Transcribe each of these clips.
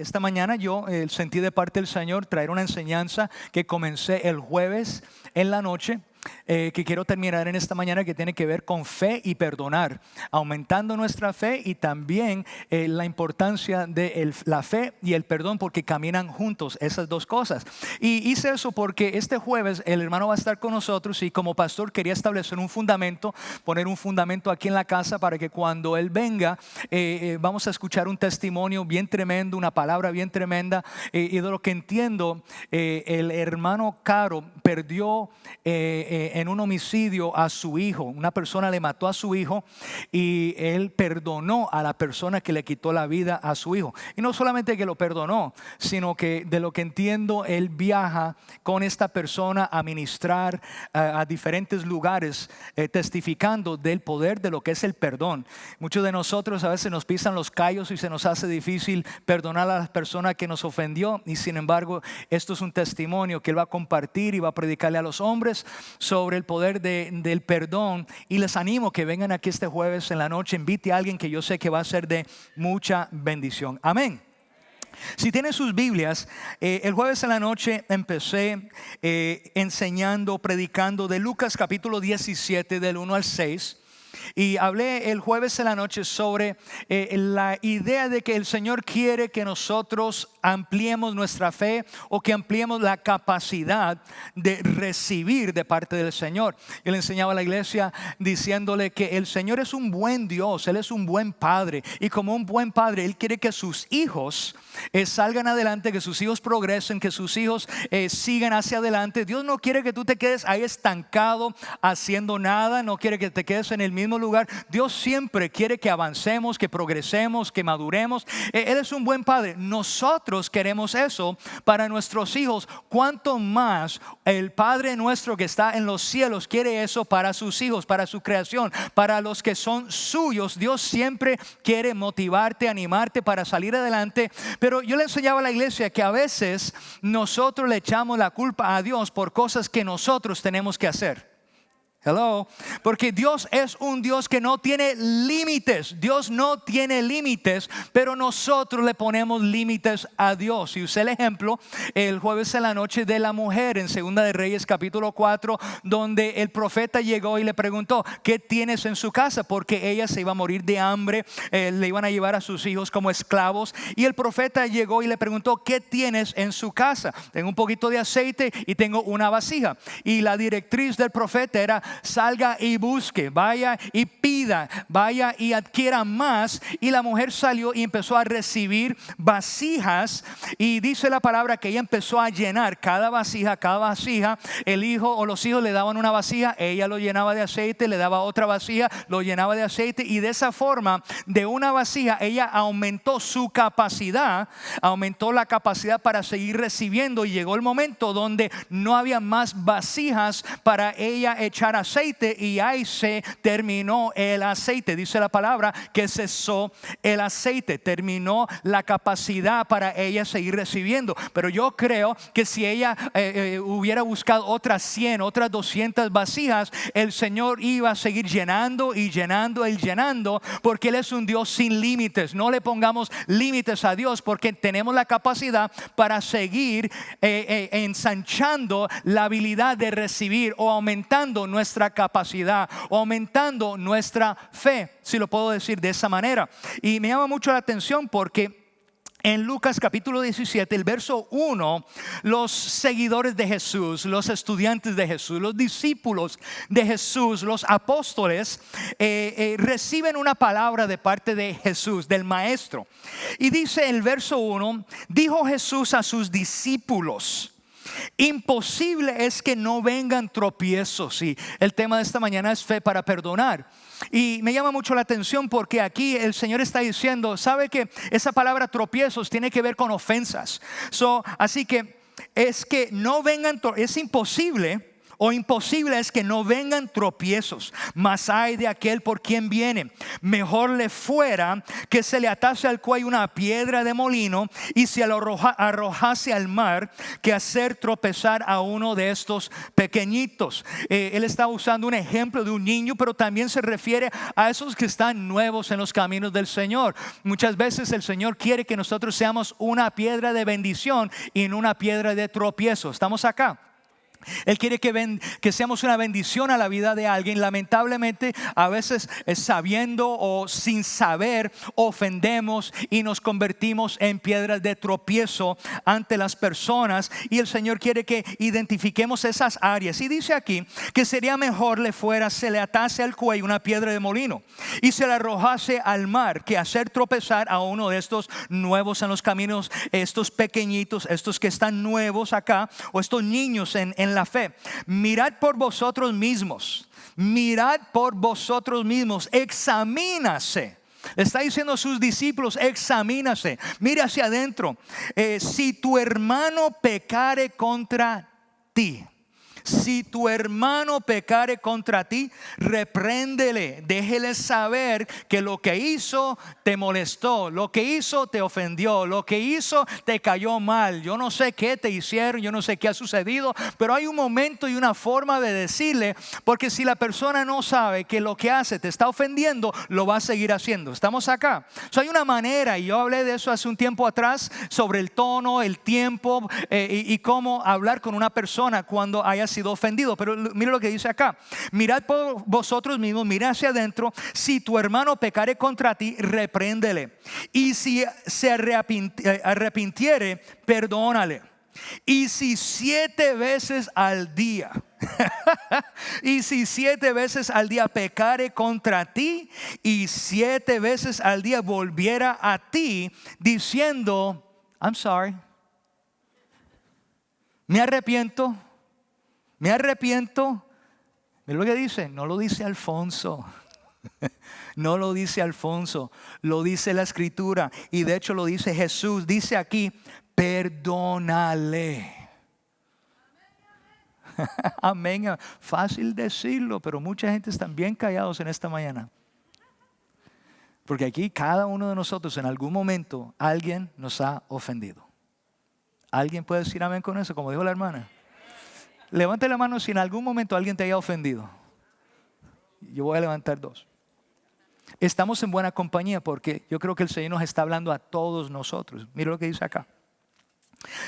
esta mañana yo sentí de parte del Señor traer una enseñanza que comencé el jueves en la noche, que quiero terminar en esta mañana, que tiene que ver con fe y perdonar, aumentando nuestra fe y también la importancia de la fe y el perdón, porque caminan juntos esas dos cosas. Y hice eso porque este jueves el hermano va a estar con nosotros y como pastor quería establecer un fundamento, poner un fundamento aquí en la casa para que cuando él venga vamos a escuchar un testimonio bien tremendo, una palabra bien tremenda, y de lo que entiendo el hermano Caro perdió en un homicidio a su hijo. Una persona le mató a su hijo y él perdonó a la persona que le quitó la vida a su hijo. Y no solamente que lo perdonó, sino que de lo que entiendo él viaja con esta persona a ministrar a diferentes lugares, testificando del poder de lo que es el perdón. Muchos de nosotros a veces nos pisan los callos y se nos hace difícil perdonar a la persona que nos ofendió, y sin embargo esto es un testimonio que él va a compartir y va a predicarle a los hombres sobre el poder del perdón. Y les animo que vengan aquí este jueves en la noche, invite a alguien que yo sé que va a ser de mucha bendición. Amén. Si tienen sus Biblias, el jueves en la noche empecé enseñando, predicando de Lucas capítulo 17 del 1 al 6. Y hablé el jueves en la noche sobre la idea de que el Señor quiere que nosotros ampliemos nuestra fe, o que ampliemos la capacidad de recibir de parte del Señor. Yo le enseñaba a la iglesia diciéndole que el Señor es un buen Dios, Él es un buen Padre, y como un buen Padre Él quiere que sus hijos salgan adelante, que sus hijos progresen, que sus hijos sigan hacia adelante. Dios no quiere que tú te quedes ahí estancado haciendo nada, no quiere que te quedes en el mismo lugar. Dios siempre quiere que avancemos, que progresemos, que maduremos. Él es un buen Padre. Nosotros queremos eso para nuestros hijos. Cuanto más el Padre nuestro que está en los cielos quiere eso para sus hijos, para su creación, para los que son suyos. Dios siempre quiere motivarte, animarte para salir adelante. Pero yo le enseñaba a la iglesia que a veces nosotros le echamos la culpa a Dios por cosas que nosotros tenemos que hacer. Hello, porque Dios es un Dios que no tiene límites. Dios no tiene límites, pero nosotros le ponemos límites a Dios. Y usé el ejemplo el jueves en la noche de la mujer en Segunda de Reyes capítulo 4, donde el profeta llegó y le preguntó: ¿qué tienes en su casa? Porque ella se iba a morir de hambre, le iban a llevar a sus hijos como esclavos. Y el profeta llegó y le preguntó: ¿qué tienes en su casa? Tengo un poquito de aceite y tengo una vasija. Y la directriz del profeta era: salga y busque, vaya y pida, vaya y adquiera más. Y la mujer salió y empezó a recibir vasijas, y dice la palabra que ella empezó a llenar cada vasija. El hijo o los hijos le daban una vasija, ella lo llenaba de aceite, le daba otra vasija, lo llenaba de aceite, y de esa forma, de una vasija, ella aumentó su capacidad, aumentó la capacidad para seguir recibiendo. Y llegó el momento donde no había más vasijas para ella echar aceite, y ahí se terminó el aceite. Dice la palabra que cesó el aceite, terminó la capacidad para ella seguir recibiendo. Pero yo creo que si ella hubiera buscado otras 100, otras 200 vasijas, el Señor iba a seguir llenando y llenando y llenando, porque Él es un Dios sin límites. No le pongamos límites a Dios, porque tenemos la capacidad para seguir ensanchando la habilidad de recibir, o aumentando nuestra capacidad, o aumentando nuestra fe, si lo puedo decir de esa manera. Y me llama mucho la atención porque en Lucas capítulo 17, el verso 1, los seguidores de Jesús, los estudiantes de Jesús, los discípulos de Jesús, los apóstoles, reciben una palabra de parte de Jesús, del Maestro. Y dice el verso 1: dijo Jesús a sus discípulos: imposible es que no vengan tropiezos. Y el tema de esta mañana es fe para perdonar. Y me llama mucho la atención porque aquí el Señor está diciendo, sabe que esa palabra tropiezos tiene que ver con ofensas. Así que es que no vengan, es imposible o imposible es que no vengan tropiezos, mas hay de aquel por quien viene. Mejor le fuera que se le atase al cuello una piedra de molino y se lo arrojase al mar, que hacer tropezar a uno de estos pequeñitos. Él está usando un ejemplo de un niño, pero también se refiere a esos que están nuevos en los caminos del Señor. Muchas veces el Señor quiere que nosotros seamos una piedra de bendición y no una piedra de tropiezo. ¿Estamos acá? Él quiere que seamos una bendición a la vida de alguien. Lamentablemente a veces sabiendo o sin saber ofendemos y nos convertimos en piedras de tropiezo ante las personas, y el Señor quiere que identifiquemos esas áreas. Y dice aquí que sería mejor se le atase al cuello una piedra de molino y se la arrojase al mar, que hacer tropezar a uno de estos nuevos en los caminos, estos pequeñitos, estos que están nuevos acá, o estos niños en la fe. Mirad por vosotros mismos, examínase. Le está diciendo a sus discípulos: examínase, mire hacia adentro. Si tu hermano pecare contra ti, si tu hermano pecare contra ti, repréndele, déjele saber que lo que hizo te molestó, lo que hizo te ofendió, lo que hizo te cayó mal. Yo no sé qué te hicieron, yo no sé qué ha sucedido, pero hay un momento y una forma de decirle, porque si la persona no sabe que lo que hace te está ofendiendo, lo va a seguir haciendo. ¿Estamos acá? Hay una manera, y yo hablé de eso hace un tiempo atrás, sobre el tono, el tiempo y cómo hablar con una persona cuando haya sido ofendido. Pero mira lo que dice acá: mirad por vosotros mismos, mirad hacia adentro. Si tu hermano pecare contra ti, repréndele, y si se arrepintiere, perdónale. Y si 7 veces al día y si 7 veces al día pecare contra ti, y 7 veces al día volviera a ti diciendo: I'm sorry, me arrepiento. Mira lo que dice. No lo dice Alfonso. No lo dice Alfonso, lo dice la Escritura, y de hecho lo dice Jesús. Dice aquí: perdónale. Amén. Fácil decirlo, pero mucha gente está bien callados en esta mañana. Porque aquí cada uno de nosotros en algún momento alguien nos ha ofendido. ¿Alguien puede decir amén con eso, como dijo la hermana? Levante la mano si en algún momento alguien te haya ofendido. Yo voy a levantar 2. Estamos en buena compañía, porque yo creo que el Señor nos está hablando a todos nosotros. Mira lo que dice acá: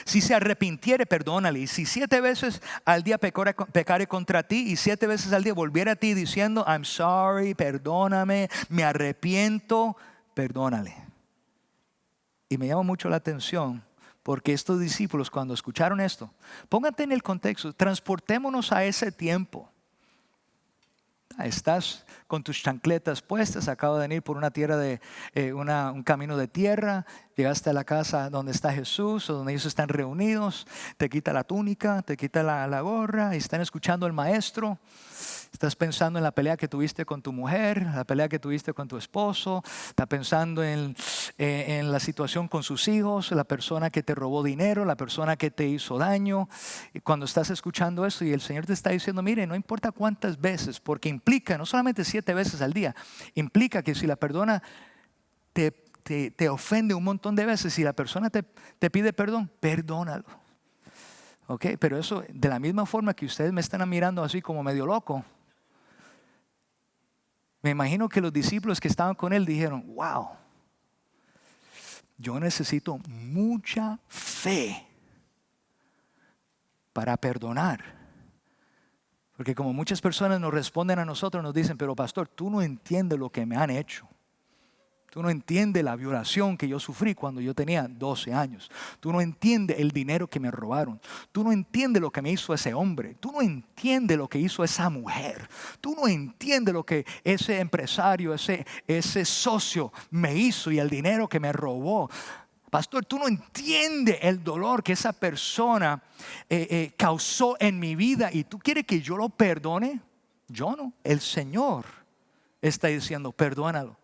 si se arrepintiere, perdónale. Y si 7 veces al día pecare contra ti, y 7 veces al día volviera a ti diciendo: I'm sorry, perdóname, me arrepiento, perdónale. Y me llama mucho la atención, porque estos discípulos, cuando escucharon esto, póngate en el contexto, transportémonos a ese tiempo. Estás con tus chancletas puestas, acabas de venir por una tierra un camino de tierra, llegaste a la casa donde está Jesús, o donde ellos están reunidos, te quita la túnica, te quita la gorra, y están escuchando al maestro. Estás pensando en la pelea que tuviste con tu mujer, la pelea que tuviste con tu esposo. Estás pensando en la situación con sus hijos, la persona que te robó dinero, la persona que te hizo daño. Y cuando estás escuchando esto y el Señor te está diciendo: mire, no importa cuántas veces, porque implica no solamente 7 veces al día, implica que si la persona te ofende un montón de veces, si la persona te pide perdón, perdónalo. Okay, pero eso, de la misma forma que ustedes me están mirando así como medio loco, me imagino que los discípulos que estaban con él dijeron: wow, yo necesito mucha fe para perdonar. Porque como muchas personas nos responden a nosotros, nos dicen: pero pastor, tú no entiendes lo que me han hecho. Tú no entiendes la violación que yo sufrí cuando yo tenía 12 años. Tú no entiendes el dinero que me robaron. Tú no entiendes lo que me hizo ese hombre. Tú no entiendes lo que hizo esa mujer. Tú no entiendes lo que ese empresario, ese socio me hizo, y el dinero que me robó. Pastor, tú no entiendes el dolor que esa persona causó en mi vida, y tú quieres que yo lo perdone. Yo no. El Señor está diciendo: perdónalo.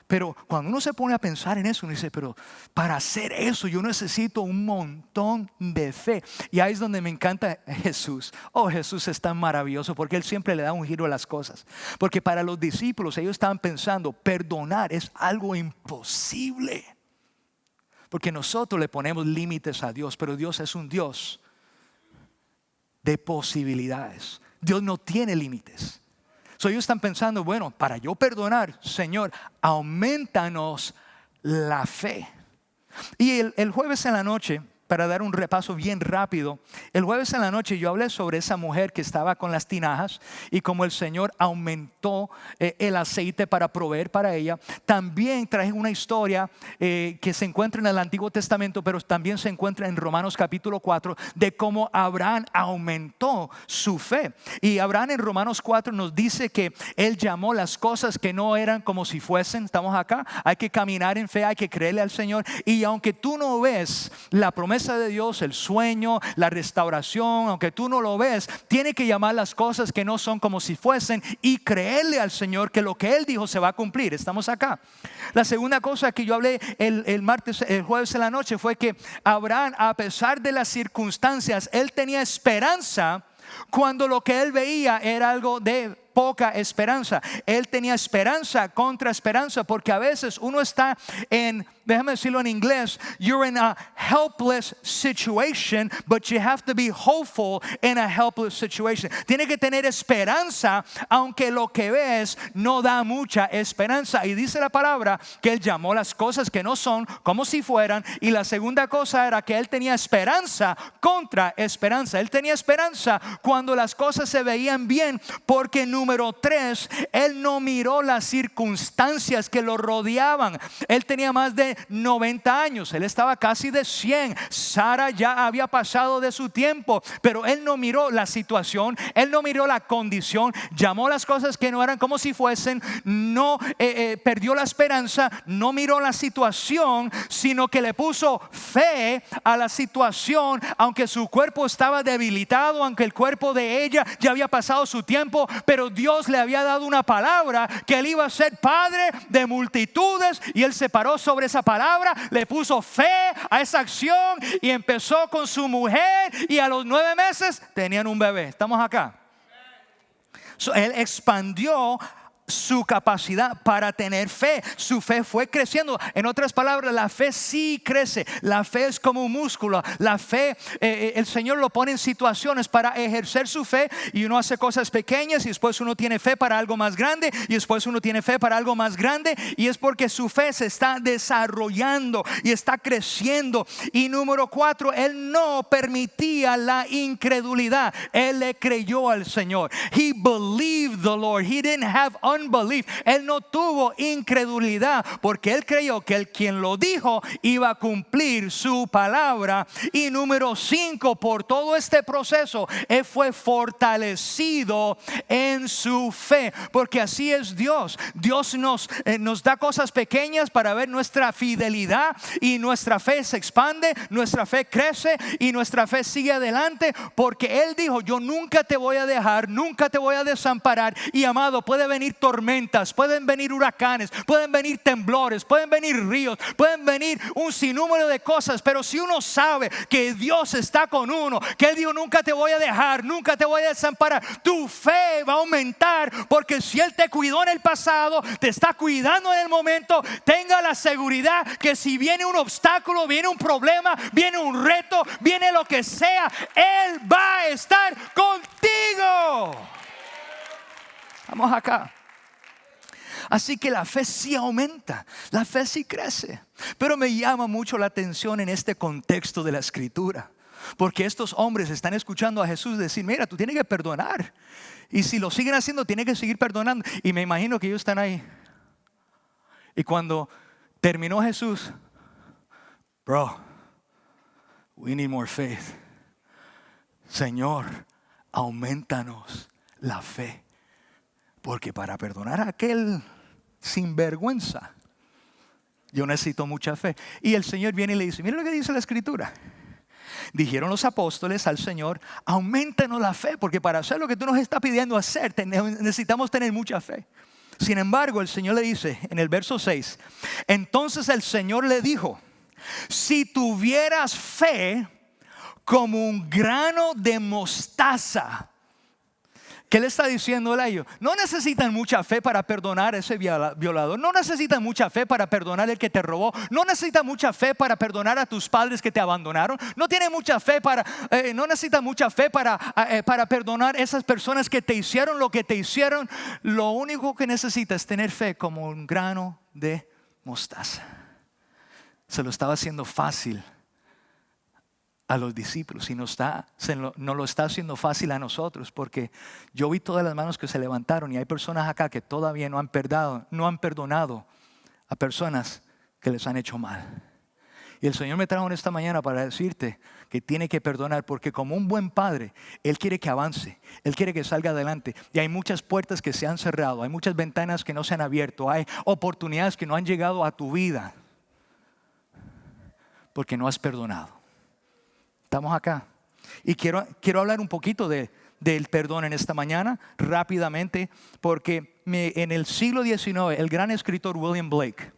Pero cuando uno se pone a pensar en eso, uno dice, pero para hacer eso yo necesito un montón de fe. Y ahí es donde me encanta Jesús. Oh, Jesús es tan maravilloso porque Él siempre le da un giro a las cosas. Porque para los discípulos ellos estaban pensando, perdonar es algo imposible. Porque nosotros le ponemos límites a Dios, pero Dios es un Dios de posibilidades. Dios no tiene límites. So ellos están pensando, bueno, para yo perdonar, Señor, aumentanos la fe. Y el jueves en la noche, para dar un repaso bien rápido, el jueves en la noche yo hablé sobre esa mujer que estaba con las tinajas y como el Señor aumentó el aceite para proveer para ella. También traje una historia que se encuentra en el Antiguo Testamento, pero también se encuentra en Romanos capítulo 4, de cómo Abraham aumentó su fe. Y Abraham en Romanos 4 nos dice que él llamó las cosas que no eran como si fuesen. Estamos acá, hay que caminar en fe, hay que creerle al Señor. Y aunque tú no ves la promesa de Dios, el sueño, la restauración, aunque tú no lo ves, tiene que llamar las cosas que no son como si fuesen y creerle al Señor que lo que Él dijo se va a cumplir. Estamos acá. La segunda cosa que yo hablé el jueves en la noche fue que Abraham, a pesar de las circunstancias, él tenía esperanza cuando lo que él veía era algo de poca esperanza. Él tenía esperanza contra esperanza, porque a veces uno está en, déjame decirlo en inglés, you're in a helpless situation, but you have to be hopeful in a helpless situation. Tiene que tener esperanza, aunque lo que ves no da mucha esperanza. Y dice la palabra que él llamó las cosas que no son como si fueran. Y la segunda cosa era que él tenía esperanza contra esperanza. Él tenía esperanza cuando las cosas se veían bien, porque número 3, él no miró las circunstancias que lo rodeaban. Él tenía más de 90 años, él estaba casi de 100. Sara ya había pasado de su tiempo, pero él no miró la situación, él no miró la condición, llamó las cosas que no eran como si fuesen, no perdió la esperanza, no miró la situación, sino que le puso fe a la situación, aunque su cuerpo estaba debilitado, aunque el cuerpo de ella ya había pasado su tiempo, pero Dios le había dado una palabra que él iba a ser padre de multitudes, y él se paró sobre esa palabra, le puso fe a esa acción y empezó con su mujer, y a los 9 meses tenían un bebé. Estamos acá. Él expandió su capacidad para tener fe. Su fe fue creciendo. En otras palabras, la fe sí crece. La fe es como un músculo. La fe, el Señor lo pone en situaciones para ejercer su fe, y uno hace cosas pequeñas y después uno tiene fe para algo más grande, y después uno tiene fe para algo más grande, y es porque su fe se está desarrollando y está creciendo. Y número 4, él no permitía la incredulidad. Él le creyó al Señor. He believed the Lord. He didn't have unbelief. Él no tuvo incredulidad, porque él creyó que el quien lo dijo iba a cumplir su palabra. Y número 5, por todo este proceso él fue fortalecido en su fe, porque así es Dios. Dios nos da cosas pequeñas para ver nuestra fidelidad, y nuestra fe se expande, nuestra fe crece y nuestra fe sigue adelante, porque él dijo: yo nunca te voy a dejar, nunca te voy a desamparar. Y amado, puede venir tormentas, pueden venir huracanes, pueden venir temblores, pueden venir ríos, pueden venir un sinnúmero de cosas, pero si uno sabe que Dios está con uno, que él dijo: nunca te voy a dejar, nunca te voy a desamparar, tu fe va a aumentar, porque si él te cuidó en el pasado, te está cuidando en el momento. Tenga la seguridad que si viene un obstáculo, viene un problema, viene un reto, viene lo que sea, él va a estar contigo. Vamos acá. Así que la fe sí aumenta, la fe sí crece. Pero me llama mucho la atención en este contexto de la escritura, porque estos hombres están escuchando a Jesús decir: mira, tú tienes que perdonar, y si lo siguen haciendo, tienes que seguir perdonando. Y me imagino que ellos están ahí. Y cuando terminó Jesús: bro, we need more faith. Señor, aumentanos la fe, porque para perdonar a aquel sinvergüenza yo necesito mucha fe. Y el Señor viene y le dice: mira lo que dice la escritura. Dijeron los apóstoles al Señor: aumentanos la fe, porque para hacer lo que tú nos estás pidiendo hacer necesitamos tener mucha fe. Sin embargo, el Señor le dice en el verso 6, entonces el Señor le dijo, si tuvieras fe como un grano de mostaza. ¿Qué le está diciendo él a ellos? No necesitan mucha fe para perdonar a ese violador. No necesitan mucha fe para perdonar al que te robó. No necesitan mucha fe para perdonar a tus padres que te abandonaron. No tiene mucha fe no necesitan mucha fe para perdonar a esas personas que te hicieron lo que te hicieron. Lo único que necesitas es tener fe como un grano de mostaza. Se lo estaba haciendo fácil a los discípulos y no lo está haciendo fácil a nosotros, porque yo vi todas las manos que se levantaron y hay personas acá que todavía no han perdonado a personas que les han hecho mal. Y el Señor me trajo en esta mañana para decirte que tiene que perdonar, porque como un buen padre, Él quiere que avance, Él quiere que salga adelante. Y hay muchas puertas que se han cerrado, hay muchas ventanas que no se han abierto, hay oportunidades que no han llegado a tu vida porque no has perdonado. Estamos acá y quiero hablar un poquito del perdón en esta mañana rápidamente, porque en el siglo XIX el gran escritor William Blake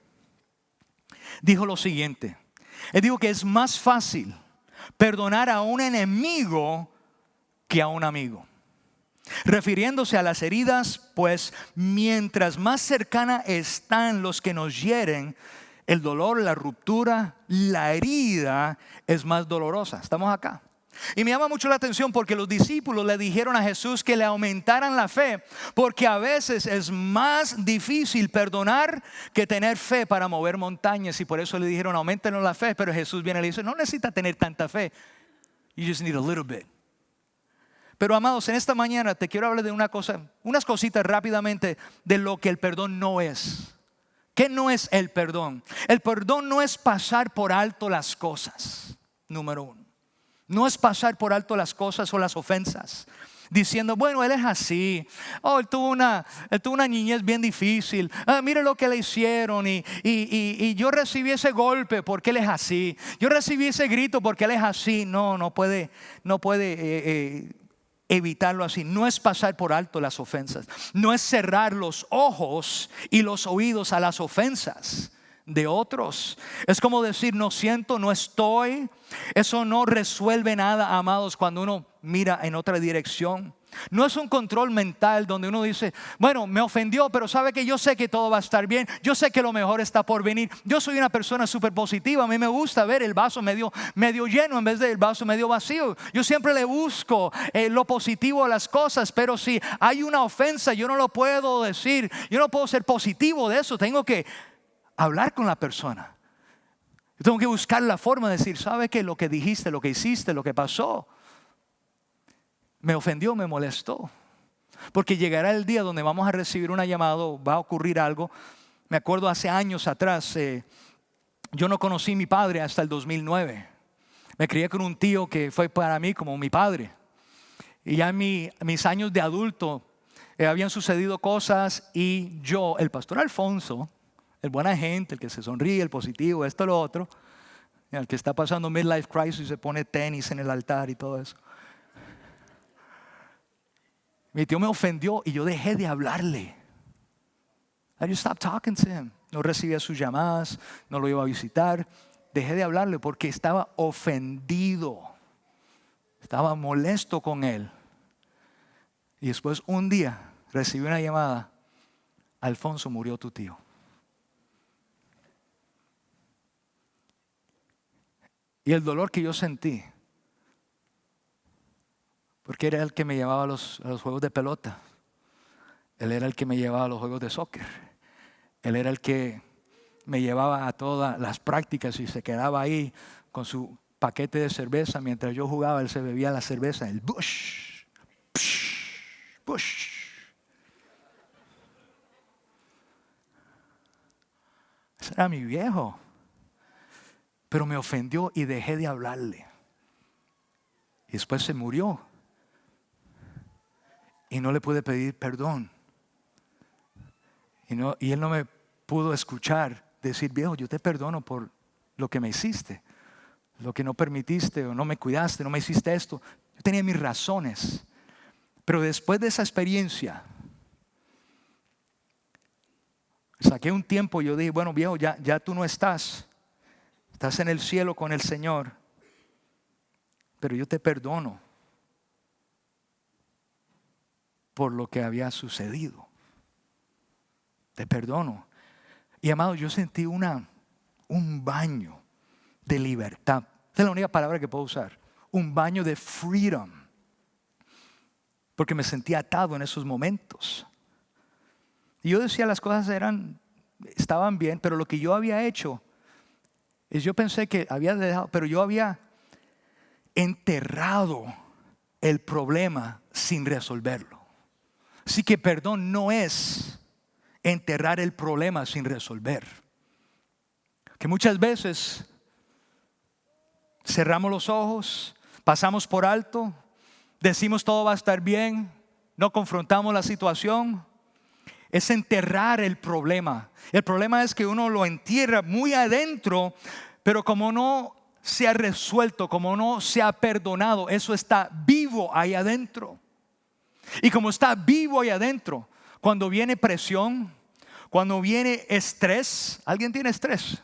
dijo lo siguiente. Él dijo que es más fácil perdonar a un enemigo que a un amigo, refiriéndose a las heridas, pues mientras más cercana están los que nos hieren, el dolor, la ruptura, la herida es más dolorosa. Estamos acá. Y me llama mucho la atención porque los discípulos le dijeron a Jesús que le aumentaran la fe, porque a veces es más difícil perdonar que tener fe para mover montañas. Y por eso le dijeron, aumenten la fe. Pero Jesús viene y le dice, no necesita tener tanta fe. You just need a little bit. Pero amados, en esta mañana te quiero hablar de unas cositas rápidamente de lo que el perdón no es. ¿Qué no es el perdón? El perdón no es pasar por alto las cosas, número uno. No es pasar por alto las cosas o las ofensas, diciendo, bueno, él es así. Él tuvo una niñez bien difícil. Mire lo que le hicieron y yo recibí ese golpe porque él es así. Yo recibí ese grito porque él es así. No puede evitarlo así. No es pasar por alto las ofensas. No es cerrar los ojos y los oídos a las ofensas de otros. Es como decir, no siento, no estoy. Eso no resuelve nada, amados, cuando uno mira en otra dirección. No es un control mental donde uno dice, bueno, me ofendió, pero sabe que yo sé que todo va a estar bien. Yo sé que lo mejor está por venir. Yo soy una persona súper positiva. A mí me gusta ver el vaso medio lleno en vez del vaso medio vacío. Yo siempre le busco lo positivo a las cosas, pero si hay una ofensa, yo no lo puedo decir. Yo no puedo ser positivo de eso. Tengo que hablar con la persona. Yo tengo que buscar la forma de decir, ¿sabe qué? Lo que dijiste, lo que hiciste, lo que pasó me ofendió, me molestó. Porque llegará el día donde vamos a recibir una llamada, va a ocurrir algo. Me acuerdo hace años atrás, yo no conocí a mi padre hasta el 2009. Me crié con un tío que fue para mí como mi padre. Y ya en mis años de adulto habían sucedido cosas y yo, el pastor Alfonso, el buena gente, el que se sonríe, el positivo, esto, lo otro, el que está pasando midlife crisis y se pone tenis en el altar y todo eso. Mi tío me ofendió y yo dejé de hablarle. I just stopped talking to him. No recibía sus llamadas, no lo iba a visitar. Dejé de hablarle porque estaba ofendido. Estaba molesto con él. Y después un día recibí una llamada. Alfonso, murió tu tío. Y el dolor que yo sentí, porque era el que me llevaba a los juegos de pelota. Él era el que me llevaba a los juegos de soccer. Él era el que me llevaba a todas las prácticas y se quedaba ahí con su paquete de cerveza. Mientras yo jugaba, él se bebía la cerveza. El Busch. Ese era mi viejo. Pero me ofendió y dejé de hablarle. Y después se murió. Y no le pude pedir perdón. Y él no me pudo escuchar decir, viejo, yo te perdono por lo que me hiciste, lo que no permitiste o no me cuidaste, no me hiciste esto. Yo tenía mis razones. Pero después de esa experiencia, Saqué un tiempo y yo dije, bueno viejo, ya tú no estás en el cielo con el Señor, pero yo te perdono por lo que había sucedido. Te perdono. Y amado, yo sentí un baño de libertad. Esa es la única palabra que puedo usar. Un baño de freedom. Porque me sentía atado en esos momentos. Y yo decía las cosas estaban bien, pero lo que yo había hecho es yo pensé que había dejado, pero yo había enterrado el problema sin resolverlo. Así que perdón no es enterrar el problema sin resolver. Que muchas veces cerramos los ojos, pasamos por alto, decimos todo va a estar bien, no confrontamos la situación. Es enterrar el problema. El problema es que uno lo entierra muy adentro, pero como no se ha resuelto, como no se ha perdonado, eso está vivo ahí adentro. Y como está vivo ahí adentro, cuando viene presión, cuando viene estrés, ¿alguien tiene estrés?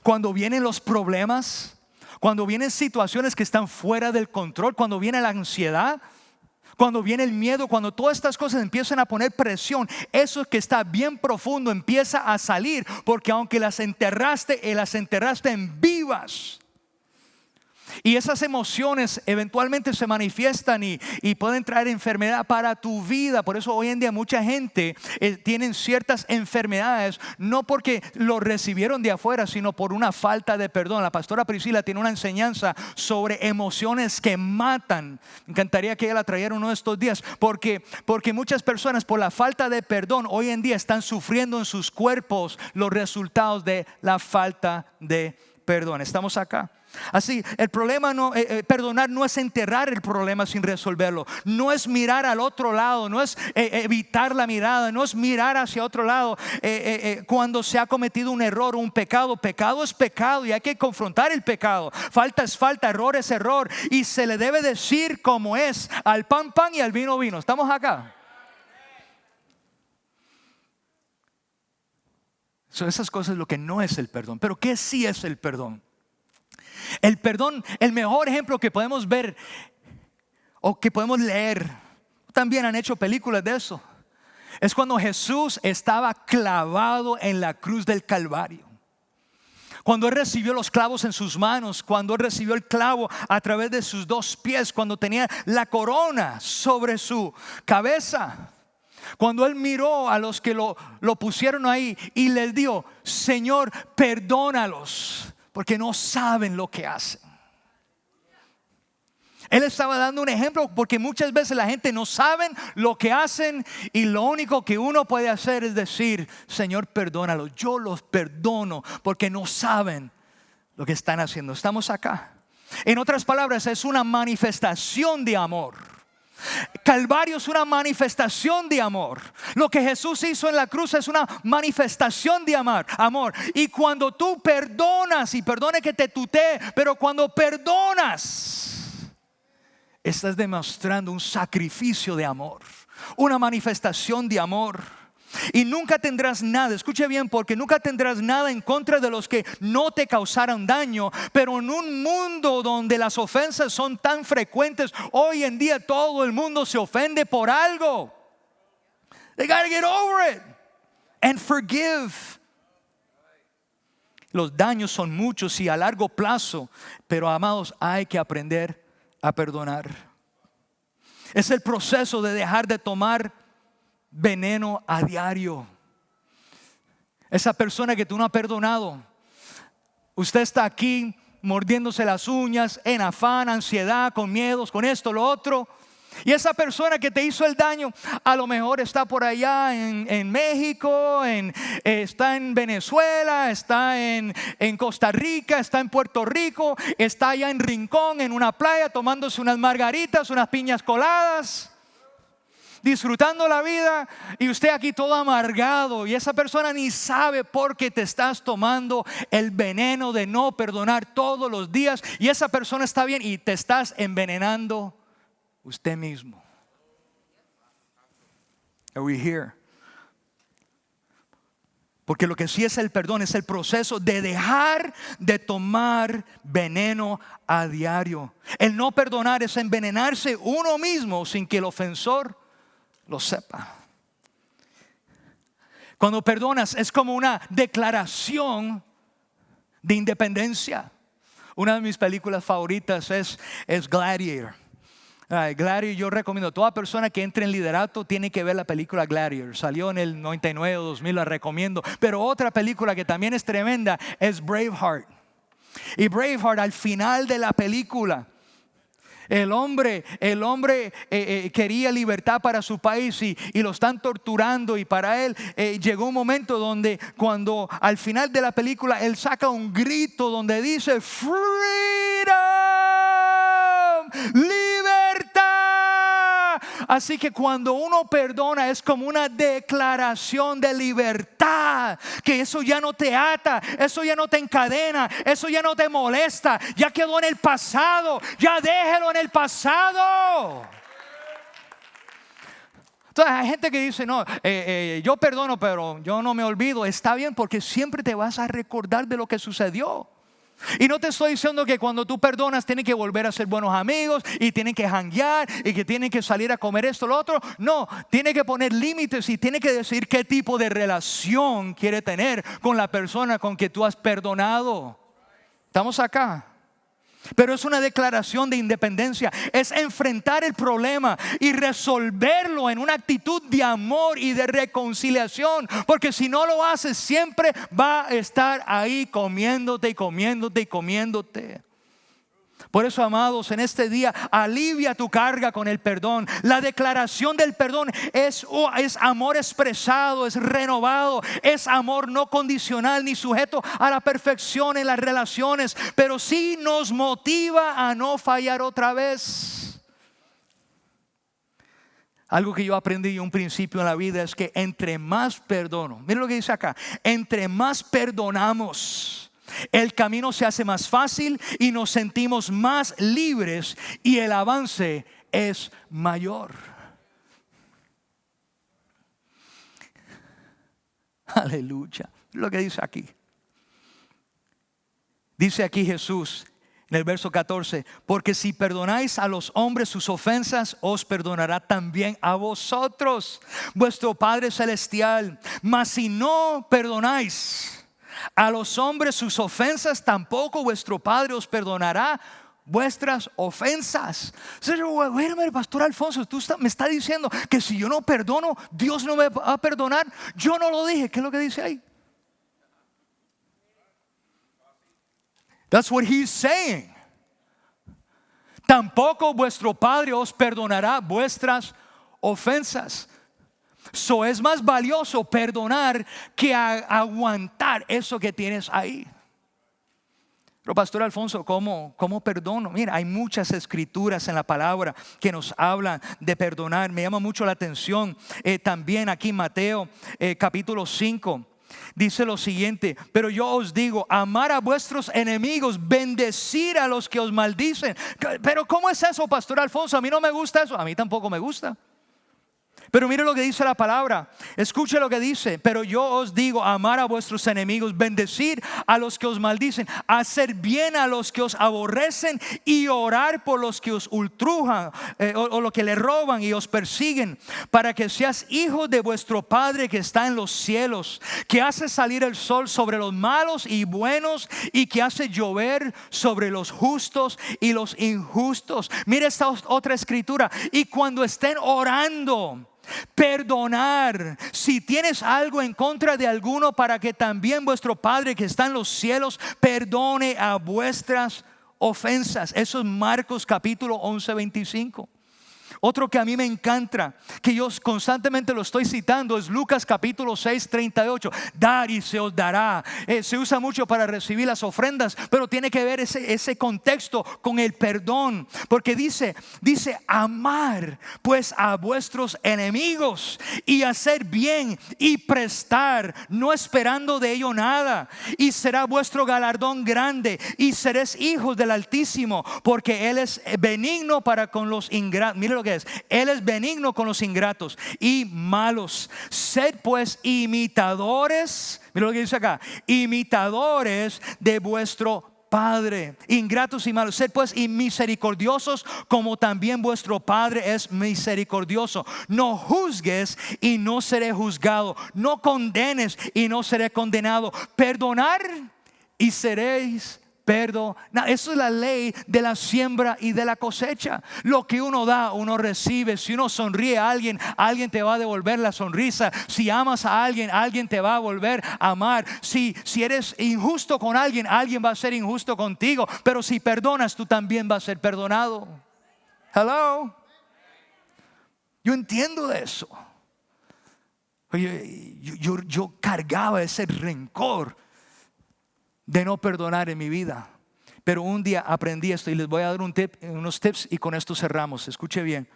Cuando vienen los problemas, cuando vienen situaciones que están fuera del control, cuando viene la ansiedad, cuando viene el miedo, cuando todas estas cosas empiezan a poner presión, eso que está bien profundo empieza a salir, porque aunque las enterraste en vivas. Y esas emociones eventualmente se manifiestan y pueden traer enfermedad para tu vida. Por eso hoy en día mucha gente tienen ciertas enfermedades, no porque lo recibieron de afuera, sino por una falta de perdón. La pastora Priscila tiene una enseñanza sobre emociones que matan. Me encantaría que ella la trajera uno de estos días, porque muchas personas por la falta de perdón hoy en día están sufriendo en sus cuerpos los resultados de la falta de perdón. ¿Estamos acá? Así, el problema perdonar no es enterrar el problema sin resolverlo. No es mirar al otro lado, no es evitar la mirada, no es mirar hacia otro lado cuando se ha cometido un error o un pecado. Pecado es pecado y hay que confrontar el pecado. Falta es falta, error es error, y se le debe decir como es: al pan pan y al vino vino. ¿Estamos acá? Esas cosas es lo que no es el perdón. Pero ¿qué sí es el perdón? El perdón, el mejor ejemplo que podemos ver o que podemos leer, también han hecho películas de eso, es cuando Jesús estaba clavado en la cruz del Calvario. Cuando Él recibió los clavos en sus manos, cuando Él recibió el clavo a través de sus dos pies, cuando tenía la corona sobre su cabeza, cuando Él miró a los que lo pusieron ahí y les dijo: Señor, perdónalos, porque no saben lo que hacen. Él estaba dando un ejemplo, porque muchas veces la gente no sabe lo que hacen, y lo único que uno puede hacer es decir: Señor, perdónalos, yo los perdono porque no saben lo que están haciendo. Estamos acá. En otras palabras, es una manifestación de amor. Calvario es una manifestación de amor. Lo que Jesús hizo en la cruz es una manifestación de amor. Y cuando tú perdonas, y perdone que te tutee, pero cuando perdonas, estás demostrando un sacrificio de amor, una manifestación de amor. Y nunca tendrás nada, escuche bien, porque nunca tendrás nada en contra de los que no te causaron daño. Pero en un mundo donde las ofensas son tan frecuentes, hoy en día todo el mundo se ofende por algo. They gotta get over it and forgive. Los daños son muchos y a largo plazo, pero amados, hay que aprender a perdonar. Es el proceso de dejar de tomar veneno a diario. Esa persona que tú no has perdonado, usted está aquí mordiéndose las uñas en afán, ansiedad, con miedos, con esto, lo otro. Y esa persona que te hizo el daño a lo mejor está por allá en México, está en Venezuela, está en Costa Rica, está en Puerto Rico, está allá en Rincón, en una playa, tomándose unas margaritas, unas piñas coladas, disfrutando la vida, y usted aquí todo amargado, y esa persona ni sabe por qué te estás tomando el veneno de no perdonar todos los días, y esa persona está bien y te estás envenenando usted mismo. Are we here? Porque lo que sí es el perdón es el proceso de dejar de tomar veneno a diario. El no perdonar es envenenarse uno mismo sin que el ofensor lo sepa. Cuando perdonas es como una declaración de independencia. Una de mis películas favoritas es Gladiator. Gladiator, yo recomiendo, toda persona que entre en liderato tiene que ver la película Gladiator. Salió en el 99 o 2000, la recomiendo. Pero otra película que también es tremenda es Braveheart. Y Braveheart, al final de la película, el hombre quería libertad para su país y lo están torturando, y para él llegó un momento donde cuando al final de la película él saca un grito donde dice freedom, libertad. Así que cuando uno perdona es como una declaración de libertad, que eso ya no te ata, eso ya no te encadena, eso ya no te molesta, ya quedó en el pasado, ya déjelo en el pasado. Entonces hay gente que dice, no, yo perdono pero yo no me olvido. Está bien, porque siempre te vas a recordar de lo que sucedió. Y no te estoy diciendo que cuando tú perdonas tienen que volver a ser buenos amigos y tienen que janguear y que tienen que salir a comer esto, lo otro. No, tiene que poner límites y tiene que decir qué tipo de relación quiere tener con la persona con que tú has perdonado. ¿Estamos acá? Pero es una declaración de independencia. Es enfrentar el problema y resolverlo en una actitud de amor y de reconciliación. Porque si no lo haces, siempre va a estar ahí comiéndote y comiéndote y comiéndote. Por eso, amados, en este día alivia tu carga con el perdón. La declaración del perdón es amor expresado, es renovado, es amor no condicional ni sujeto a la perfección en las relaciones, pero sí nos motiva a no fallar otra vez. Algo que yo aprendí un principio en la vida es que entre más perdono, miren lo que dice acá, entre más perdonamos, el camino se hace más fácil y nos sentimos más libres y el avance es mayor. Aleluya. Lo que dice aquí. Dice aquí Jesús en el verso 14: porque si perdonáis a los hombres sus ofensas, os perdonará también a vosotros vuestro Padre Celestial. Mas si no perdonáis a los hombres sus ofensas, tampoco vuestro Padre os perdonará vuestras ofensas. Bueno, Pastor Alfonso, tú me estás diciendo que si yo no perdono, Dios no me va a perdonar. Yo no lo dije. ¿Qué es lo que dice ahí? That's what he's saying. Tampoco vuestro Padre os perdonará vuestras ofensas. So es más valioso perdonar que aguantar eso que tienes ahí. Pero Pastor Alfonso, ¿cómo perdono? Mira, hay muchas escrituras en la palabra que nos hablan de perdonar. Me llama mucho la atención también aquí Mateo capítulo 5. Dice lo siguiente: pero yo os digo, amar a vuestros enemigos, bendecir a los que os maldicen. Pero ¿cómo es eso, Pastor Alfonso? A mí no me gusta eso. A mí tampoco me gusta. Pero mire lo que dice la palabra. Escuche lo que dice: pero yo os digo, amar a vuestros enemigos, bendecir a los que os maldicen, hacer bien a los que os aborrecen y orar por los que os ultrajan o los que le roban y os persiguen, para que seas hijos de vuestro Padre que está en los cielos, que hace salir el sol sobre los malos y buenos y que hace llover sobre los justos y los injustos. Mire esta otra escritura: y cuando estén orando, perdonar si tienes algo en contra de alguno, para que también vuestro Padre que está en los cielos perdone a vuestras ofensas. Eso es Marcos capítulo 11:25. Otro que a mí me encanta, que yo constantemente lo estoy citando, es Lucas capítulo 6:38. Dar y se os dará. Se usa mucho para recibir las ofrendas, pero tiene que ver ese contexto con el perdón. Porque dice amar pues a vuestros enemigos y hacer bien y prestar, no esperando de ello nada. Y será vuestro galardón grande y seréis hijos del Altísimo, porque Él es benigno para con los ingratos. Mire lo que juzgues. Él es benigno con los ingratos y malos. Sed pues imitadores, mira lo que dice acá, imitadores de vuestro Padre. Ingratos y malos, sed pues misericordiosos como también vuestro Padre es misericordioso. No juzgues y no seré juzgado. No condenes y no seré condenado. Perdonar y seréis perdonados. Eso es la ley de la siembra y de la cosecha. Lo que uno da, uno recibe. Si uno sonríe a alguien, alguien te va a devolver la sonrisa. Si amas a alguien, alguien te va a volver a amar. Si eres injusto con alguien, alguien va a ser injusto contigo. Pero si perdonas, tú también vas a ser perdonado. Hello. Yo entiendo de eso. Yo cargaba ese rencor de no perdonar en mi vida. Pero un día aprendí esto y les voy a dar unos tips y con esto cerramos. Escuche bien.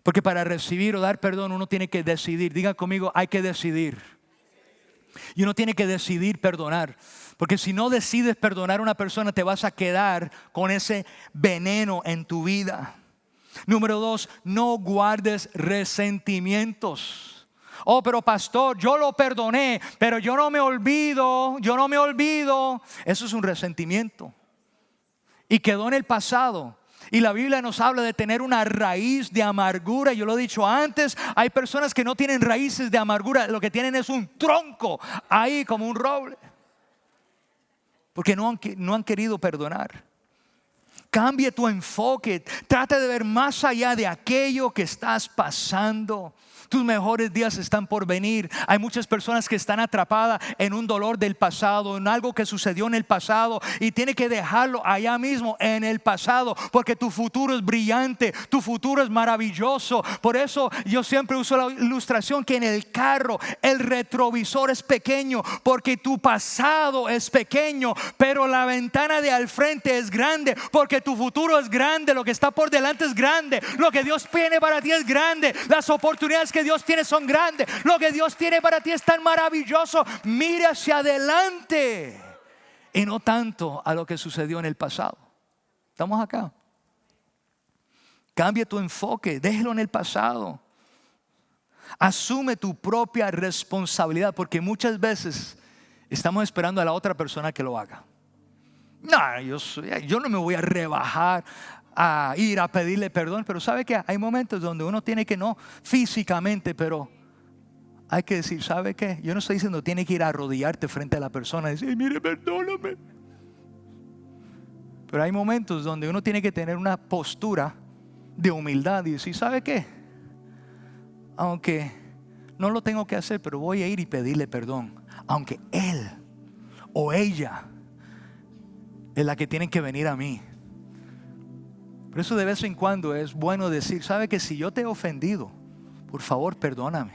Porque para recibir o dar perdón uno tiene que decidir. Diga conmigo, hay que decidir. Y uno tiene que decidir perdonar. Porque si no decides perdonar a una persona, te vas a quedar con ese veneno en tu vida. Número 2, no guardes resentimientos. Oh, pero pastor, yo lo perdoné, pero yo no me olvido. Eso es un resentimiento y quedó en el pasado. Y la Biblia nos habla de tener una raíz de amargura. Yo lo he dicho antes, hay personas que no tienen raíces de amargura, lo que tienen es un tronco ahí como un roble, porque no han querido perdonar. Cambie tu enfoque, trata de ver más allá de aquello que estás pasando. Tus mejores días están por venir. Hay muchas personas que están atrapadas en un dolor del pasado, en algo que sucedió en el pasado, y tiene que dejarlo allá mismo en el pasado, porque tu futuro es brillante, tu futuro es maravilloso. Por eso yo siempre uso la ilustración que en el carro el retrovisor es pequeño, porque tu pasado es pequeño, pero la ventana de al frente es grande, porque tu futuro es grande, lo que está por delante es grande, lo que Dios tiene para ti es grande, las oportunidades que Dios tiene son grandes, lo que Dios tiene para ti es tan maravilloso. Mira hacia adelante y no tanto a lo que sucedió en el pasado. Estamos acá. Cambia tu enfoque, déjalo en el pasado. Asume tu propia responsabilidad, porque muchas veces estamos esperando a la otra persona que lo haga. No, yo no me voy a rebajar a ir a pedirle perdón, pero ¿sabe qué? Hay momentos donde uno tiene que, no físicamente, pero hay que decir, ¿sabe qué? Yo no estoy diciendo tiene que ir a arrodillarte frente a la persona y decir, mire, perdóname. Pero hay momentos donde uno tiene que tener una postura de humildad y decir, ¿sabe qué? Aunque no lo tengo que hacer, pero voy a ir y pedirle perdón, aunque él o ella es la que tienen que venir a mí. Por eso de vez en cuando es bueno decir, ¿sabe que si yo te he ofendido, por favor perdóname?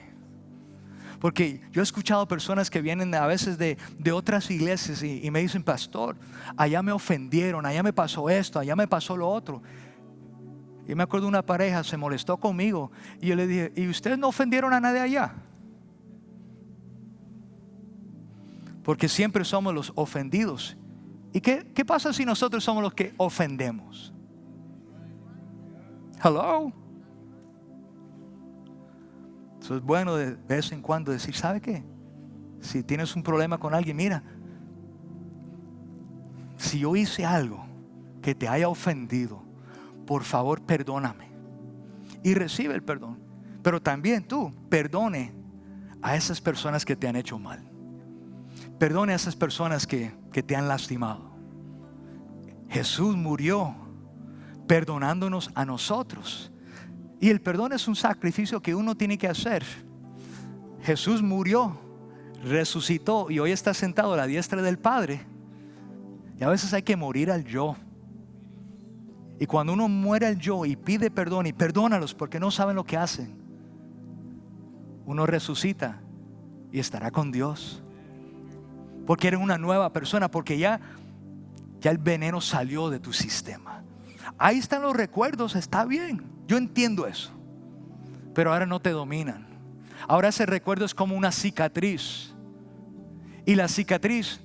Porque yo he escuchado personas que vienen a veces de otras iglesias y me dicen, pastor, allá me ofendieron, allá me pasó esto, allá me pasó lo otro. Y me acuerdo de una pareja, se molestó conmigo y yo le dije, ¿y ustedes no ofendieron a nadie allá? Porque siempre somos los ofendidos. ¿Y qué pasa si nosotros somos los que ofendemos? Hello. Eso es bueno de vez en cuando decir, ¿sabe qué? Si tienes un problema con alguien, mira, si yo hice algo que te haya ofendido, por favor perdóname. Y recibe el perdón. Pero también tú perdone a esas personas que te han hecho mal. Perdone a esas personas que te han lastimado. Jesús murió perdonándonos a nosotros. Y el perdón es un sacrificio que uno tiene que hacer. Jesús murió, resucitó y hoy está sentado a la diestra del Padre. Y a veces hay que morir al yo. Y cuando uno muere al yo y pide perdón y perdónalos porque no saben lo que hacen, uno resucita y estará con Dios. Porque eres una nueva persona, porque ya el veneno salió de tu sistema. Ahí están los recuerdos, está bien, yo entiendo eso, pero ahora no te dominan. Ahora ese recuerdo es como una cicatriz, y la cicatriz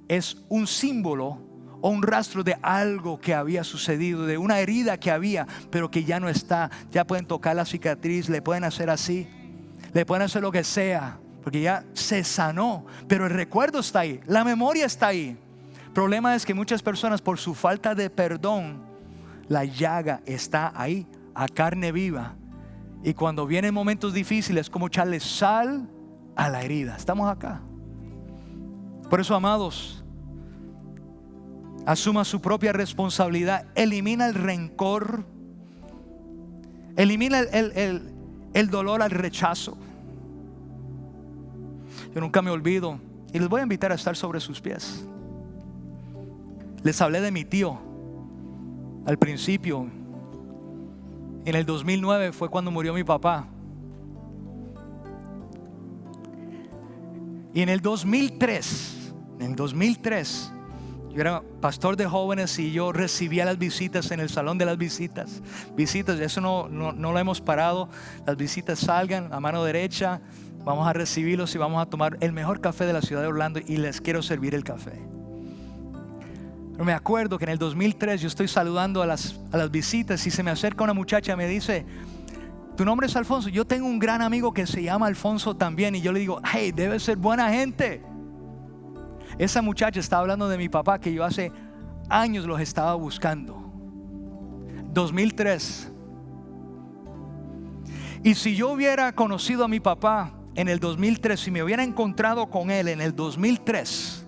es un símbolo o un rastro de algo que había sucedido, de una herida que había, pero que ya no está. Ya pueden tocar la cicatriz, le pueden hacer así, le pueden hacer lo que sea, porque ya se sanó, pero el recuerdo está ahí, la memoria está ahí. El problema es que muchas personas, por su falta de perdón, la llaga está ahí, a carne viva. Y cuando vienen momentos difíciles, es como echarle sal a la herida. Estamos acá. Por eso, amados, asuma su propia responsabilidad. Elimina el rencor. Elimina el dolor al rechazo. Yo nunca me olvido, y les voy a invitar a estar sobre sus pies. Les hablé de mi tío al principio. En el 2009 fue cuando murió mi papá. Y en el 2003, yo era pastor de jóvenes y yo recibía las visitas en el salón de las visitas. Visitas, eso no lo hemos parado. Las visitas salgan a mano derecha. Vamos a recibirlos y vamos a tomar el mejor café de la ciudad de Orlando y les quiero servir el café. Pero me acuerdo que en el 2003 yo estoy saludando a las visitas y se me acerca una muchacha y me dice: ¿tu nombre es Alfonso? Yo tengo un gran amigo que se llama Alfonso también. Y yo le digo: hey, debe ser buena gente. Esa muchacha estaba hablando de mi papá, que yo hace años los estaba buscando. 2003. Y si yo hubiera conocido a mi papá en el 2003, si me hubiera encontrado con él en el 2003,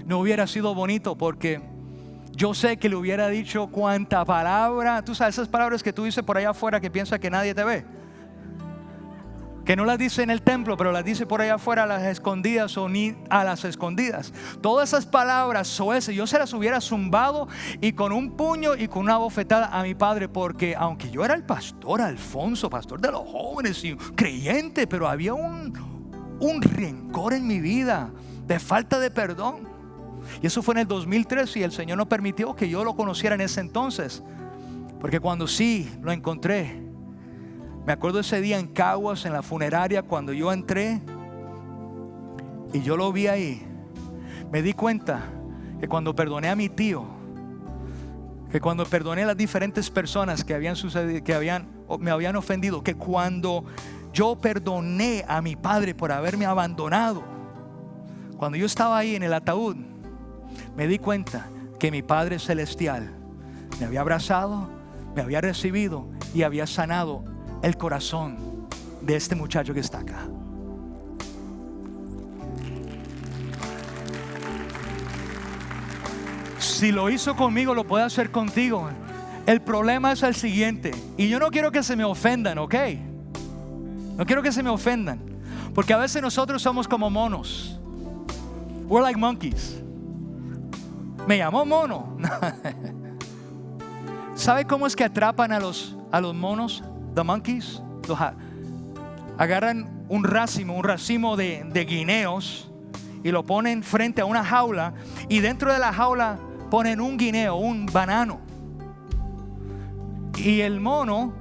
no hubiera sido bonito, porque yo sé que le hubiera dicho cuánta palabra. Tú sabes, esas palabras que tú dices por allá afuera que piensas que nadie te ve, que no las dice en el templo, pero las dice por allá afuera a las escondidas, o ni a las escondidas. Todas esas palabras soeces, yo se las hubiera zumbado y con un puño y con una bofetada a mi padre, porque aunque yo era el pastor Alfonso, pastor de los jóvenes y creyente, pero había un rencor en mi vida de falta de perdón. Y eso fue en el 2003 y el Señor no permitió que yo lo conociera en ese entonces, porque cuando sí lo encontré, me acuerdo ese día en Caguas, en la funeraria, cuando yo entré y yo lo vi ahí, me di cuenta que cuando perdoné a mi tío, que cuando perdoné a las diferentes personas que habían sucedido, me habían ofendido, que cuando yo perdoné a mi padre por haberme abandonado, cuando yo estaba ahí en el ataúd, me di cuenta que mi Padre Celestial me había abrazado, me había recibido y había sanado el corazón de este muchacho que está acá. Si lo hizo conmigo, lo puede hacer contigo. El problema es el siguiente, y yo no quiero que se me ofendan, ¿ok? No quiero que se me ofendan, porque a veces nosotros somos como monos. We're like monkeys. Me llamó mono. ¿Sabe cómo es que atrapan a los monos? The monkeys. Agarran un racimo de guineos y lo ponen frente a una jaula, y dentro de la jaula ponen un guineo, un banano, y el mono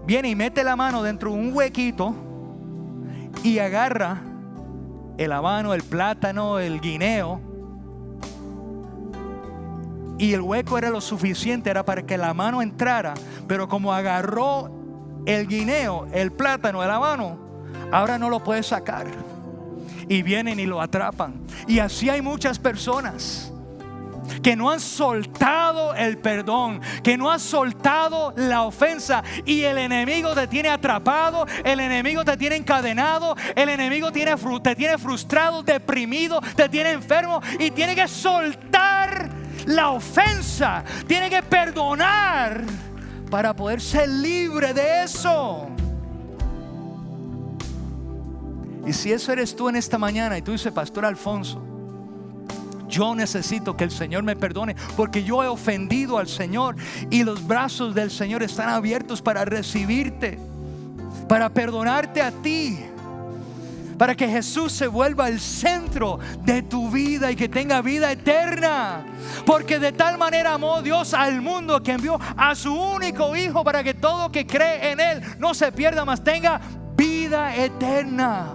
viene y mete la mano dentro de un huequito y agarra el habano, el plátano, el guineo, y el hueco era lo suficiente, era para que la mano entrara, pero como agarró el guineo, el plátano, el habano, ahora no lo puede sacar, y vienen y lo atrapan. Y así hay muchas personas que no han soltado el perdón, que no han soltado la ofensa, y el enemigo te tiene atrapado, el enemigo te tiene encadenado, el enemigo te tiene frustrado, deprimido, te tiene enfermo, y tiene que soltar la ofensa, tiene que perdonar para poder ser libre de eso. Y si eso eres tú en esta mañana y tú dices: Pastor Alfonso, yo necesito que el Señor me perdone porque yo he ofendido al Señor, y los brazos del Señor están abiertos para recibirte, para perdonarte a ti, para que Jesús se vuelva el centro de tu vida y que tenga vida eterna. Porque de tal manera amó Dios al mundo que envió a su único Hijo, para que todo que cree en Él no se pierda, mas tenga vida eterna.